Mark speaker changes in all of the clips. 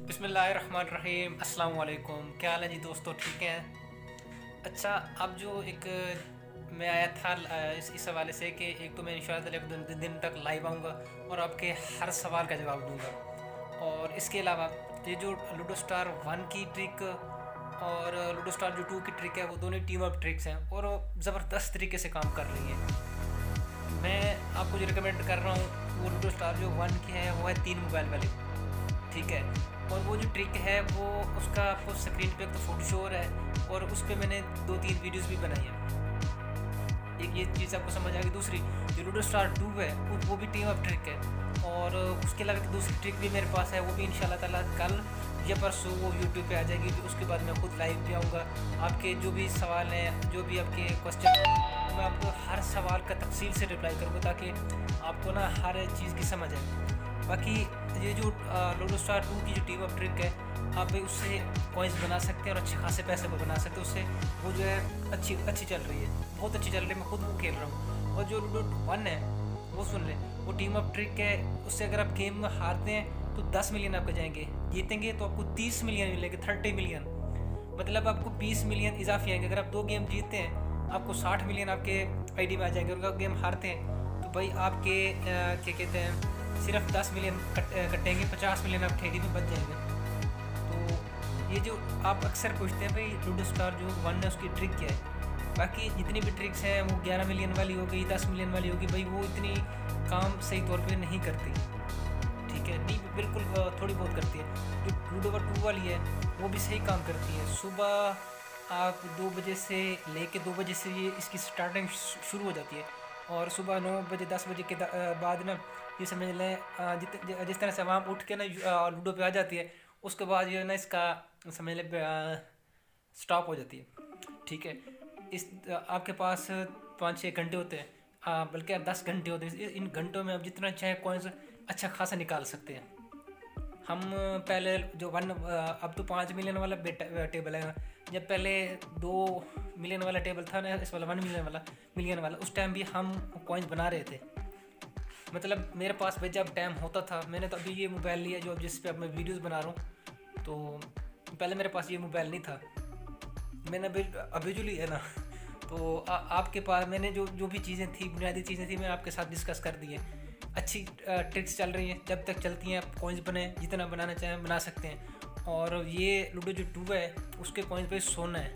Speaker 1: बिस्मिल्लाहिर्रहमानिर्रहीम। अस्सलाम वालेकुम। क्या हाल है जी दोस्तों, ठीक हैं? अच्छा, अब जो एक मैं आया था इस हवाले से कि एक तो मैं इंशाअल्लाह एक दिन तक लाइव आऊँगा और आपके हर सवाल का जवाब दूँगा। और इसके अलावा ये जो लूडो स्टार 1 की ट्रिक और लूडो स्टार जो 2 की ट्रिक है, वो दोनों टीम अप ट्रिक्स हैं और ज़बरदस्त तरीके से काम कर रही हैं। मैं आपको जो रिकमेंड कर रहा हूँ वो लूडो स्टार जो 1 की है, वो है 3 मोबाइल वाली, ठीक है। और वो जो ट्रिक है वो उसका आपको स्क्रीन पे एक तो फोटो शो हो रहा है और उस पर मैंने 2-3 वीडियोस भी बनाई है। एक ये चीज़ आपको समझ आ गई। दूसरी जो लूडो स्टार 2 है वो भी टीम अप ट्रिक है। और उसके अलावा दूसरी ट्रिक भी मेरे पास है, वो भी इंशाल्लाह ताला कल या परसों वो यूट्यूब पे आ जाएगी। उसके बाद मैं खुद लाइव पे आऊँगा। आपके जो भी सवाल हैं, जो भी आपके क्वेश्चन हैं, मैं आपको हर सवाल का तफसील से रिप्लाई करूँगा ताकि आपको ना हर चीज़ की समझ आए। बाकी ये जो लूडो स्टार 2 की जो टीम अप ट्रिक है, आप उससे कॉइन्स बना सकते हैं और अच्छे खासे पैसे भी बना सकते हैं उससे। वो जो है अच्छी चल रही है, बहुत अच्छी चल रही है। मैं खुद वो खेल रहा हूँ। और जो लूडो 1 है वो सुन लें, वो टीम अप ट्रिक है। उससे अगर आप गेम में हारते हैं तो 10 मिलियन आपके जाएंगे, जीतेंगे तो आपको 30 मिलियन मिलेंगे, 30 मिलियन। मतलब आपको 20 मिलियन इजाफी आएंगे। अगर आप 2 गेम जीतते हैं आपको 60 मिलियन आपके आईडी में आ जाएंगे। और अगर गेम हारते हैं तो भाई आपके क्या कहते हैं, सिर्फ 10 मिलियन कटेंगे, 50 मिलियन आपके आईडी में बच जाएंगे। तो ये जो आप अक्सर पूछते हैं भाई लूडो स्टार जो 1 है उसकी ट्रिक क्या है। बाकी जितनी भी ट्रिक्स हैं वो 11 मिलियन वाली हो गई, 10 मिलियन वाली होगी, भाई वो इतनी काम सही तौर पे नहीं करती, ठीक है। नहीं, बिल्कुल थोड़ी बहुत करती है। जो लूडो 2 वाली है वो भी सही काम करती है। सुबह आप 2 बजे से लेके 2 बजे से ये इसकी स्टार्टिंग शुरू हो जाती है। और सुबह 9 बजे 10 बजे के बाद ना, ये समझ लें जिस तरह से आवाम उठ के ना लूडो पे आ जाती है, उसके बाद जो है ना इसका समझ लें स्टॉप हो जाती है, ठीक है। इस आपके पास 5-6 घंटे होते हैं, बल्कि 10 घंटे होते हैं। इन घंटों में आप जितना चाहे कॉइन्स अच्छा खासा निकाल सकते हैं। हम पहले जो अब तो 5 मिलियन वाला टेबल है। जब पहले 2 मिलियन वाला टेबल था ना, इस वाला 1 मिलियन वाला, उस टाइम भी हम कॉइन्स बना रहे थे। मतलब मेरे पास भाई जब टाइम होता था, मैंने तो अभी ये मोबाइल लिया जो अब जिस पे अब मैं वीडियोस बना रहा हूँ, तो पहले मेरे पास ये मोबाइल नहीं था। मैंने अभी जो लिया ना, तो आपके पास मैंने जो भी चीज़ें थी, बुनियादी चीज़ें थी, मैं आपके साथ डिस्कस कर दी है। अच्छी ट्रिक्स चल रही हैं, जब तक चलती हैं आप कॉइन्स बने, जितना बनाना चाहें बना सकते हैं। और ये लूडो जो 2 है उसके कॉइन्स पे सोना है,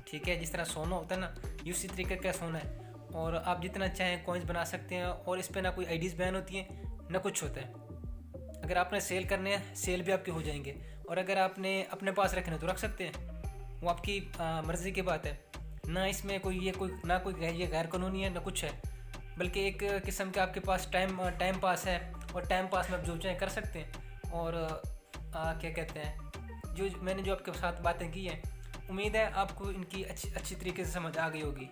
Speaker 1: ठीक है। जिस तरह सोना होता है ना, ये उसी तरीके का सोना है। और आप जितना चाहें कॉइन्स बना सकते हैं। और इस पर ना कोई आईडीज़ बैन होती हैं ना कुछ होता है। अगर आपने सेल करने हैं, सेल भी आपके हो जाएंगे। और अगर आपने अपने पास रखने तो रख सकते हैं, वो आपकी मर्ज़ी की बात है। ना इसमें कोई ना कोई ये गैर कानूनी है ना कुछ है, बल्कि एक किस्म का आपके पास टाइम पास है। और टाइम पास में आप जो चाहें कर सकते हैं। और क्या कहते हैं, जो मैंने जो आपके साथ बातें की हैं, उम्मीद है आपको इनकी अच्छी तरीके से समझ आ गई होगी।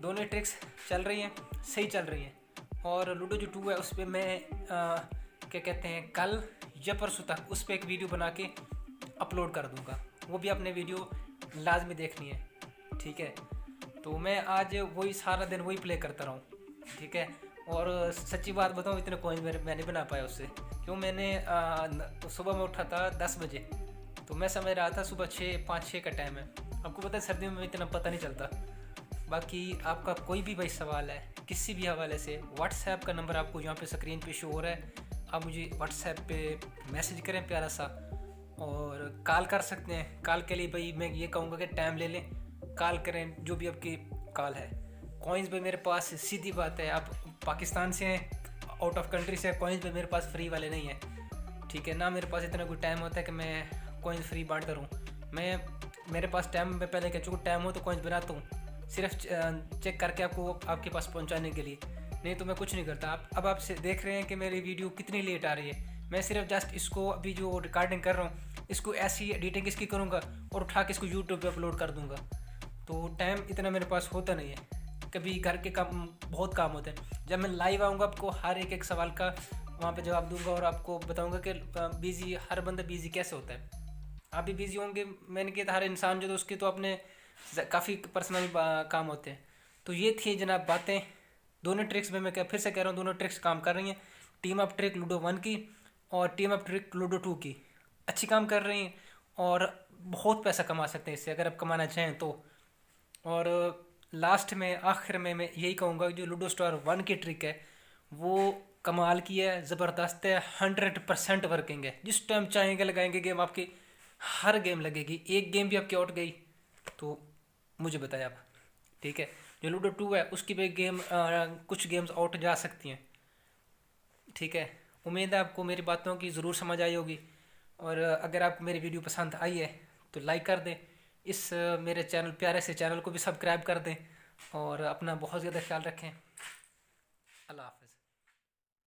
Speaker 1: दोनों ट्रिक्स चल रही हैं, सही चल रही हैं। और लूडो जो 2 है उस पर मैं क्या कहते हैं, कल या परसों तक उस पर एक वीडियो बना के अपलोड कर दूँगा। वो भी आपने वीडियो लाजमी देखनी है, ठीक है। तो मैं आज वही सारा दिन वही प्ले करता रहा हूँ, ठीक है। और सच्ची बात बताऊँ, इतने कॉइन मैंने बना पाया उससे, क्यों मैंने तो सुबह में उठा था 10 बजे, तो मैं समझ रहा था सुबह 5-6 का टाइम है। आपको पता है सर्दियों में इतना पता नहीं चलता। बाकी आपका कोई भी भाई सवाल है किसी भी हवाले से, व्हाट्सएप का नंबर आपको यहाँ पे स्क्रीन पे शो हो रहा है, आप मुझे व्हाट्सएप पे मैसेज करें प्यारा सा। और कॉल कर सकते हैं। कॉल के लिए भाई मैं ये कहूँगा कि टाइम ले लें, कॉल करें जो भी आपकी कॉल है। कॉइन्स पे मेरे पास सीधी बात है, आप पाकिस्तान से हैं, आउट ऑफ कंट्री से, कॉइन्स पे मेरे पास फ्री वाले नहीं है, ठीक है ना। मेरे पास इतना कोई टाइम होता है कि मैं कॉइन्स फ्री बांटता रहूँ। मेरे पास टाइम में पहले कह चुका, टाइम हो तो कॉइन्स बनाता हूँ, सिर्फ चेक करके आपको आपके पास पहुँचाने के लिए, नहीं तो मैं कुछ नहीं करता। अब आपसे देख रहे हैं कि मेरी वीडियो कितनी लेट आ रही है। मैं सिर्फ जस्ट इसको अभी जो रिकॉर्डिंग कर रहा हूँ, इसको ऐसी एडिटिंग इसकी करूँगा और उठा के इसको यूट्यूब पे अपलोड कर दूँगा। तो टाइम इतना मेरे पास होता नहीं है। कभी घर के काम, बहुत काम होते हैं। जब मैं लाइव आऊँगा आपको हर एक सवाल का वहाँ पे जवाब दूंगा और आपको बताऊँगा कि बिज़ी, हर बंदा बिज़ी कैसे होता है। आप भी बिज़ी होंगे, मैंने किया था, हर इंसान जो तो उसके तो अपने काफ़ी पर्सनल काम होते हैं। तो ये थी जनाब बातें। दोनों ट्रिक्स में मैं फिर से कह रहा हूँ, दोनों ट्रिक्स काम कर रही हैं। टीम अप ट्रिक लूडो 1 की और टीम अप ट्रिक लूडो 2 की। अच्छी काम कर रही हैं और बहुत पैसा कमा सकते हैं इससे, अगर आप कमाना चाहें तो। और लास्ट में आखिर में मैं यही कहूँगा, जो लूडो स्टार 1 की ट्रिक है वो कमाल की है, ज़बरदस्त है, 100% वर्किंग है। जिस टाइम चाहेंगे लगाएंगे गेम, आपकी हर गेम लगेगी। एक गेम भी आपकी आउट गई तो मुझे बताएं आप, ठीक है। जो लूडो 2 है उसकी भी गेम कुछ गेम्स आउट जा सकती हैं, ठीक है। उम्मीद है आपको मेरी बातों की ज़रूर समझ आई होगी। और अगर आपको मेरी वीडियो पसंद आई है तो लाइक कर दें। इस मेरे चैनल, प्यारे से चैनल को भी सब्सक्राइब कर दें। और अपना बहुत ज़्यादा ख्याल रखें। अल्लाह हाफ़िज़।